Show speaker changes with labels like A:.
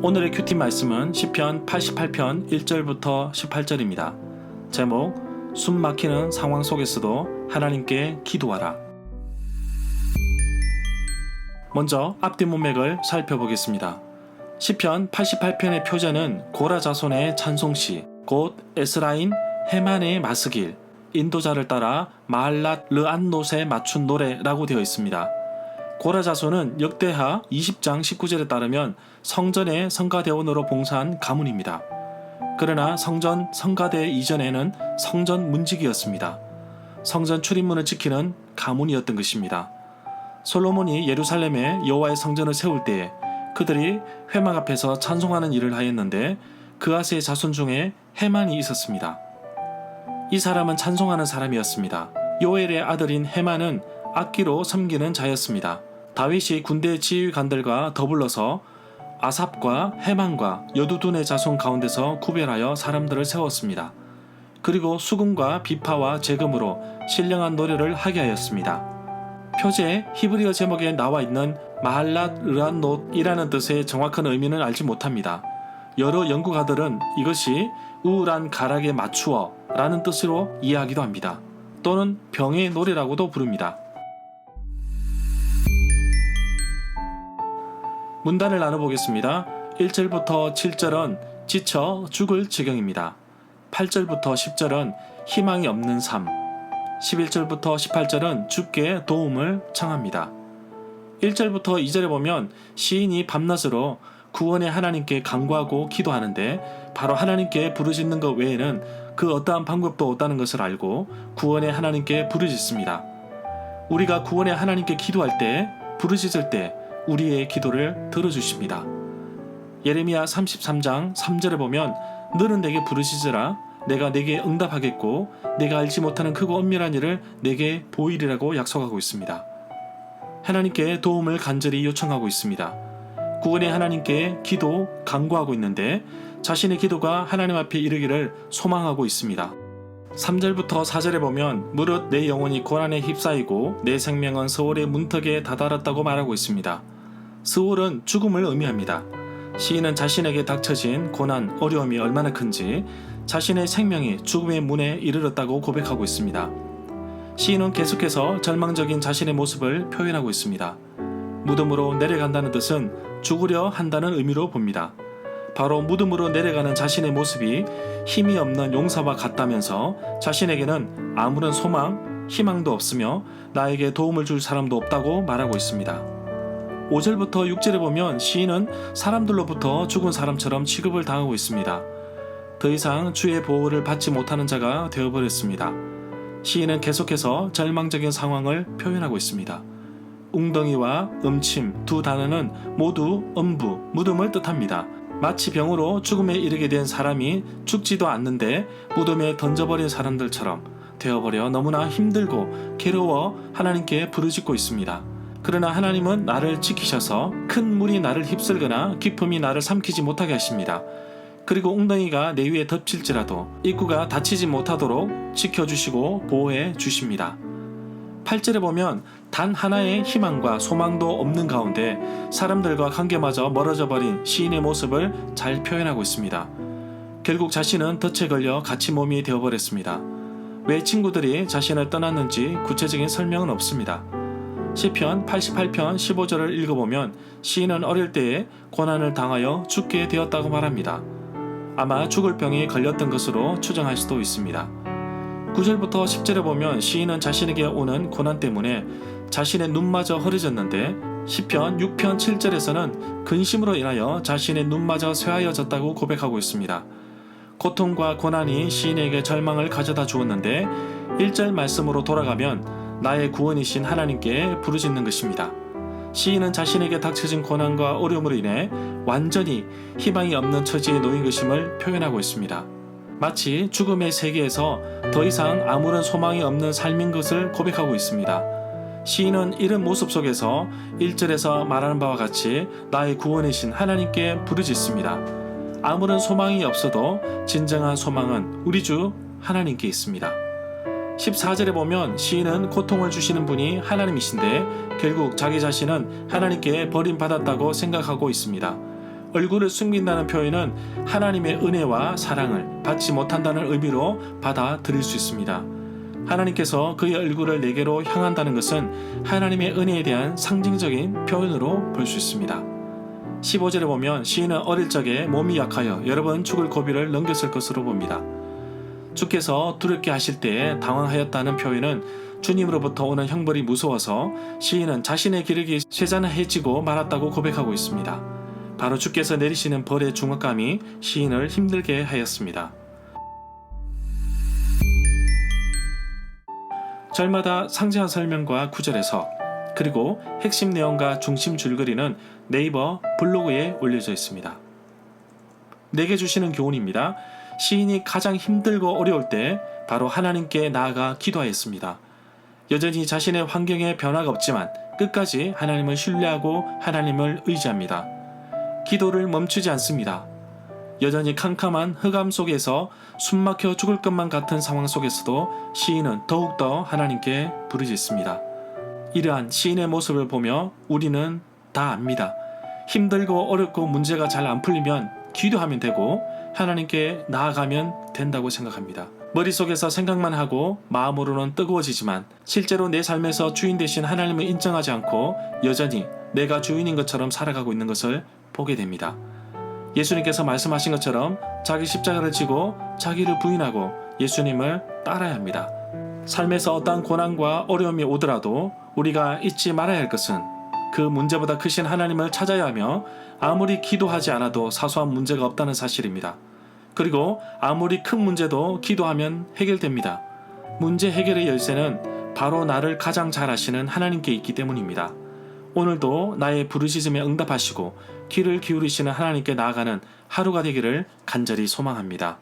A: 오늘의 큐티 말씀은 시편 88편 1절부터 18절입니다. 제목, 숨 막히는 상황 속에서도 하나님께 기도하라. 먼저 앞뒤 문맥을 살펴보겠습니다. 시편 88편의 표제는 고라 자손의 찬송시, 곧 에스라인 헤만의 마스길, 인도자를 따라 마할랏 르안롯에 맞춘 노래라고 되어 있습니다. 고라 자손은 역대하 20장 19절에 따르면 성전의 성가대원으로 봉사한 가문입니다. 그러나 성전 성가대 이전에는 성전 문지기였습니다. 성전 출입문을 지키는 가문이었던 것입니다. 솔로몬이 예루살렘에 여호와의 성전을 세울 때에 그들이 회막 앞에서 찬송하는 일을 하였는데 그아스의 자손 중에 헤만이 있었습니다. 이 사람은 찬송하는 사람이었습니다. 요엘의 아들인 헤만은 악기로 섬기는 자였습니다. 다윗이 군대 지휘관들과 더불어서 아삽과 헤만과 여두둔의 자손 가운데서 구별하여 사람들을 세웠습니다. 그리고 수금과 비파와 재금으로 신령한 노래를 하게 하였습니다. 표제의 히브리어 제목에 나와 있는 마할랏 르안롯이라는 뜻의 정확한 의미는 알지 못합니다. 여러 연구가들은 이것이 우울한 가락에 맞추어 라는 뜻으로 이해하기도 합니다. 또는 병의 노래라고도 부릅니다. 문단을 나눠보겠습니다. 1절부터 7절은 지쳐 죽을 지경입니다. 8절부터 10절은 희망이 없는 삶, 11절부터 18절은 주께 도움을 청합니다. 1절부터 2절에 보면 시인이 밤낮으로 구원의 하나님께 간구하고 기도하는데 바로 하나님께 부르짖는 것 외에는 그 어떠한 방법도 없다는 것을 알고 구원의 하나님께 부르짖습니다. 우리가 구원의 하나님께 기도할 때, 부르짖을 때 우리의 기도를 들어주십니다. 예레미야 33장 3절에 보면 너는 내게 부르짖으라 내가 내게 응답하겠고 내가 알지 못하는 크고 엄밀한 일을 내게 보이리라고 약속하고 있습니다. 하나님께 도움을 간절히 요청하고 있습니다. 구원의 하나님께 기도, 간구하고 있는데 자신의 기도가 하나님 앞에 이르기를 소망하고 있습니다. 3절부터 4절에 보면 무릇 내 영혼이 고난에 휩싸이고 내 생명은 스올의 문턱에 다다랐다고 말하고 있습니다. 스올은 죽음을 의미합니다. 시인은 자신에게 닥쳐진 고난, 어려움이 얼마나 큰지 자신의 생명이 죽음의 문에 이르렀다고 고백하고 있습니다. 시인은 계속해서 절망적인 자신의 모습을 표현하고 있습니다. 무덤으로 내려간다는 뜻은 죽으려 한다는 의미로 봅니다. 바로 무덤으로 내려가는 자신의 모습이 힘이 없는 용사와 같다면서 자신에게는 아무런 소망, 희망도 없으며 나에게 도움을 줄 사람도 없다고 말하고 있습니다. 5절부터 6절에 보면 시인은 사람들로부터 죽은 사람처럼 취급을 당하고 있습니다. 더 이상 주의 보호를 받지 못하는 자가 되어버렸습니다. 시인은 계속해서 절망적인 상황을 표현하고 있습니다. 웅덩이와 음침 두 단어는 모두 음부, 무덤을 뜻합니다. 마치 병으로 죽음에 이르게 된 사람이 죽지도 않는데 무덤에 던져버린 사람들처럼 되어버려 너무나 힘들고 괴로워 하나님께 부르짖고 있습니다. 그러나 하나님은 나를 지키셔서 큰 물이 나를 휩쓸거나 깊음이 나를 삼키지 못하게 하십니다. 그리고 웅덩이가 내 위에 덮칠지라도 입구가 닫히지 못하도록 지켜주시고 보호해 주십니다. 8절에 보면 단 하나의 희망과 소망도 없는 가운데 사람들과 관계마저 멀어져 버린 시인의 모습을 잘 표현하고 있습니다. 결국 자신은 덫에 걸려 갇힌 몸이 되어버렸습니다. 왜 친구들이 자신을 떠났는지 구체적인 설명은 없습니다. 시편 88편 15절을 읽어보면 시인은 어릴 때에 고난을 당하여 죽게 되었다고 말합니다. 아마 죽을 병에 걸렸던 것으로 추정할 수도 있습니다. 9절부터 10절에 보면 시인은 자신에게 오는 고난 때문에 자신의 눈마저 흐려졌는데 시편 6편 7절에서는 근심으로 인하여 자신의 눈마저 쇠하여졌다고 고백하고 있습니다. 고통과 고난이 시인에게 절망을 가져다 주었는데 1절 말씀으로 돌아가면 나의 구원이신 하나님께 부르짖는 것입니다. 시인은 자신에게 닥쳐진 고난과 어려움으로 인해 완전히 희망이 없는 처지에 놓인 것임을 표현하고 있습니다. 마치 죽음의 세계에서 더 이상 아무런 소망이 없는 삶인 것을 고백하고 있습니다. 시인은 이런 모습 속에서 1절에서 말하는 바와 같이 나의 구원이신 하나님께 부르짖습니다. 아무런 소망이 없어도 진정한 소망은 우리 주 하나님께 있습니다. 14절에 보면 시인은 고통을 주시는 분이 하나님이신데 결국 자기 자신은 하나님께 버림받았다고 생각하고 있습니다. 얼굴을 숨긴다는 표현은 하나님의 은혜와 사랑을 받지 못한다는 의미로 받아들일 수 있습니다. 하나님께서 그의 얼굴을 내게로 향한다는 것은 하나님의 은혜에 대한 상징적인 표현으로 볼 수 있습니다. 15절에 보면 시인은 어릴 적에 몸이 약하여 여러 번 죽을 고비를 넘겼을 것으로 봅니다. 주께서 두렵게 하실 때에 당황하였다는 표현은 주님으로부터 오는 형벌이 무서워서 시인은 자신의 기력이 쇠잔해지고 말았다고 고백하고 있습니다. 바로 주께서 내리시는 벌의 중압감이 시인을 힘들게 하였습니다. 절마다 상세한 설명과 구절해석, 그리고 핵심 내용과 중심 줄거리는 네이버 블로그에 올려져 있습니다. 내게 주시는 교훈입니다. 시인이 가장 힘들고 어려울 때 바로 하나님께 나아가 기도하였습니다. 여전히 자신의 환경에 변화가 없지만 끝까지 하나님을 신뢰하고 하나님을 의지합니다. 기도를 멈추지 않습니다. 여전히 캄캄한 흑암 속에서 숨막혀 죽을 것만 같은 상황 속에서도 시인은 더욱더 하나님께 부르짖습니다. 이러한 시인의 모습을 보며 우리는 다 압니다. 힘들고 어렵고 문제가 잘 안 풀리면 기도하면 되고 하나님께 나아가면 된다고 생각합니다. 머릿속에서 생각만 하고 마음으로는 뜨거워지지만 실제로 내 삶에서 주인 되신 하나님을 인정하지 않고 여전히 내가 주인인 것처럼 살아가고 있는 것을 보게 됩니다. 예수님께서 말씀하신 것처럼 자기 십자가를 지고 자기를 부인하고 예수님을 따라야 합니다. 삶에서 어떠한 고난과 어려움이 오더라도 우리가 잊지 말아야 할 것은 그 문제보다 크신 하나님을 찾아야 하며 아무리 기도하지 않아도 사소한 문제가 없다는 사실입니다. 그리고 아무리 큰 문제도 기도하면 해결됩니다. 문제 해결의 열쇠는 바로 나를 가장 잘 아시는 하나님께 있기 때문입니다. 오늘도 나의 부르짖음에 응답하시고 귀를 기울이시는 하나님께 나아가는 하루가 되기를 간절히 소망합니다.